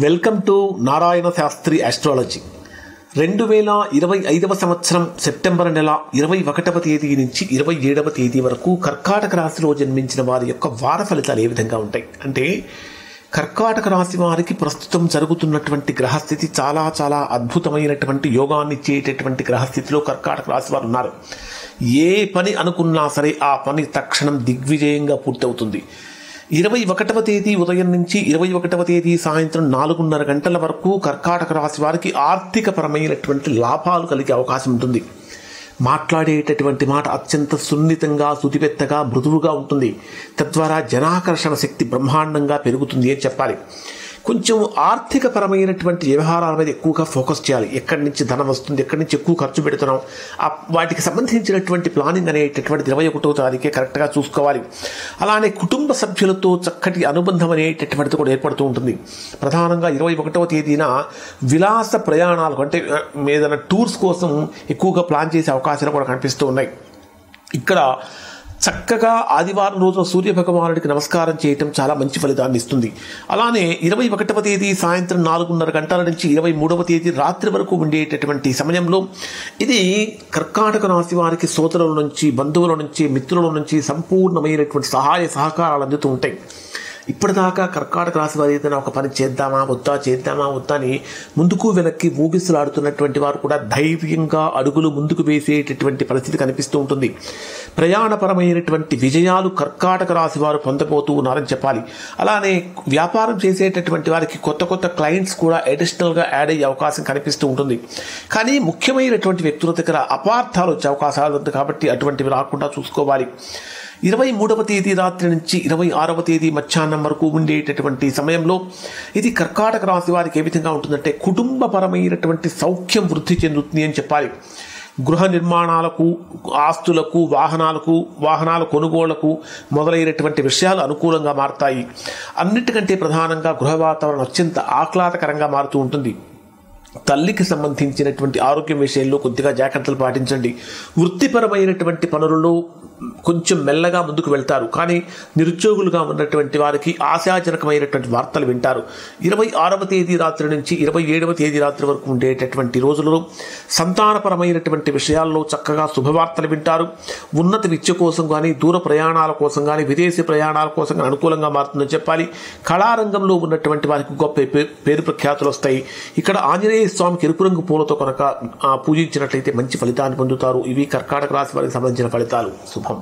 Welcome to Narayana Shastri astrology. 2025 సంవత్సరం September నెల 21వ తేదీ నుంచి 27వ తేదీ వరకు కర్కాటక రాశిలో జన్మించిన వారి యొక్క వార ఫలితాలు ఏ విధంగా ఉంటాయి అంటే, కర్కాటక రాశి వారికి ప్రస్తుతం జరుగుతున్నటువంటి గ్రహస్థితి చాలా చాలా అద్భుతమైనటువంటి యోగాన్ని ఇచ్చేటటువంటి గ్రహస్థితిలో కర్కాటక రాశి వారు ఉన్నారు. ఏ పని అనుకున్నా సరే ఆ పని తక్షణం దిగ్విజయంగా పూర్తవుతుంది. 21వ తేదీ ఉదయం నుంచి 21వ తేదీ సాయంత్రం 4:30 గంటల వరకు కర్కాటక రాశి వారికి ఆర్థికపరమైనటువంటి లాభాలు కలిగే అవకాశం ఉంటుంది. మాట్లాడేటటువంటి మాట అత్యంత సున్నితంగా, శుతిపెత్తగా, మృదువుగా ఉంటుంది. తద్వారా జనాకర్షణ శక్తి బ్రహ్మాండంగా పెరుగుతుంది అని చెప్పాలి. కొంచెం ఆర్థికపరమైనటువంటి వ్యవహారాల మీద ఎక్కువగా ఫోకస్ చేయాలి. ఎక్కడి నుంచి ధనం వస్తుంది, ఎక్కడి నుంచి ఎక్కువ ఖర్చు పెడుతున్నాం, వాటికి సంబంధించినటువంటి ప్లానింగ్ అనేటటువంటిది 21వ తారీఖే కరెక్ట్గా చూసుకోవాలి. అలానే కుటుంబ సభ్యులతో చక్కటి అనుబంధం అనేటటువంటిది కూడా ఏర్పడుతూ ఉంటుంది. ప్రధానంగా 21వ తేదీన విలాస ప్రయాణాలకు అంటే ఏదైనా టూర్స్ కోసం ఎక్కువగా ప్లాన్ చేసే అవకాశాలు కూడా కనిపిస్తూ ఉన్నాయి. ఇక్కడ చక్కగా ఆదివారం రోజున సూర్య భగవానుడికి నమస్కారం చేయటం చాలా మంచి ఫలితాన్ని ఇస్తుంది. అలానే 21వ తేదీ సాయంత్రం 4:30 గంటల నుంచి 23వ తేదీ రాత్రి వరకు ఉండేటటువంటి సమయంలో ఇది కర్కాటక రాశి వారికి సోదరుల నుంచి, బంధువుల నుంచి, మిత్రుల నుంచి సంపూర్ణమైనటువంటి సహాయ సహకారాలు అందుతూ ఉంటాయి. ఇప్పటిదాకా కర్కాటక రాశి వారు ఏదైనా ఒక పని చేద్దామా వద్దా అని ముందుకు వెనక్కి ఊగిసలాడుతున్నటువంటి వారు కూడా ధైర్యంగా అడుగులు ముందుకు వేసేటటువంటి పరిస్థితి కనిపిస్తూ ఉంటుంది. ప్రయాణపరమైనటువంటి విజయాలు కర్కాటక రాశి వారు పొందబోతూ ఉన్నారని చెప్పాలి. అలానే వ్యాపారం చేసేటటువంటి వారికి కొత్త కొత్త క్లయింట్స్ కూడా అడిషనల్గా యాడ్ అయ్యే అవకాశం కనిపిస్తూ ఉంటుంది. కానీ ముఖ్యమైనటువంటి వ్యక్తుల దగ్గర అపార్థాలు వచ్చే అవకాశాలు ఉంది కాబట్టి అటువంటివి రాకుండా చూసుకోవాలి. 23వ తేదీ రాత్రి నుంచి 26వ తేదీ మధ్యాహ్నం వరకు ఉండేటటువంటి సమయంలో ఇది కర్కాటక రాశి వారికి ఏ విధంగా ఉంటుందంటే, కుటుంబపరమైనటువంటి సౌఖ్యం వృద్ధి చెందుతుంది అని చెప్పాలి. గృహ నిర్మాణాలకు, ఆస్తులకు, వాహనాల కొనుగోళ్లకు మొదలైనటువంటి విషయాలు అనుకూలంగా మారుతాయి. అన్నిటికంటే ప్రధానంగా గృహ వాతావరణం అత్యంత ఆహ్లాదకరంగా మారుతూ ఉంటుంది. తల్లికి సంబంధించినటువంటి ఆరోగ్యం విషయంలో కొద్దిగా జాగ్రత్తలు పాటించండి. వృత్తిపరమైనటువంటి పనులలో కొంచెం మెల్లగా ముందుకు వెళ్తారు. కానీ నిరుద్యోగులుగా ఉన్నటువంటి వారికి ఆశాజనకమైనటువంటి వార్తలు వింటారు. 26వ తేదీ రాత్రి నుంచి 27వ తేదీ రాత్రి వరకు ఉండేటటువంటి రోజులలో సంతానపరమైనటువంటి విషయాల్లో చక్కగా శుభవార్తలు వింటారు. ఉన్నత విద్య కోసం కానీ, దూర ప్రయాణాల కోసం కానీ, విదేశీ ప్రయాణాల కోసం కానీ అనుకూలంగా మారుతుందని చెప్పాలి. కళారంగంలో ఉన్నటువంటి వారికి గొప్ప పేరు ప్రఖ్యాతులు వస్తాయి. ఇక్కడ ఆంజనేయ స్వామికి ఎరుపు రంగు పూలతో కనుక పూజించినట్లయితే మంచి ఫలితాన్ని పొందుతారు. ఇవి కర్కాటక రాశి వారికి సంబంధించిన ఫలితాలు. శుభం.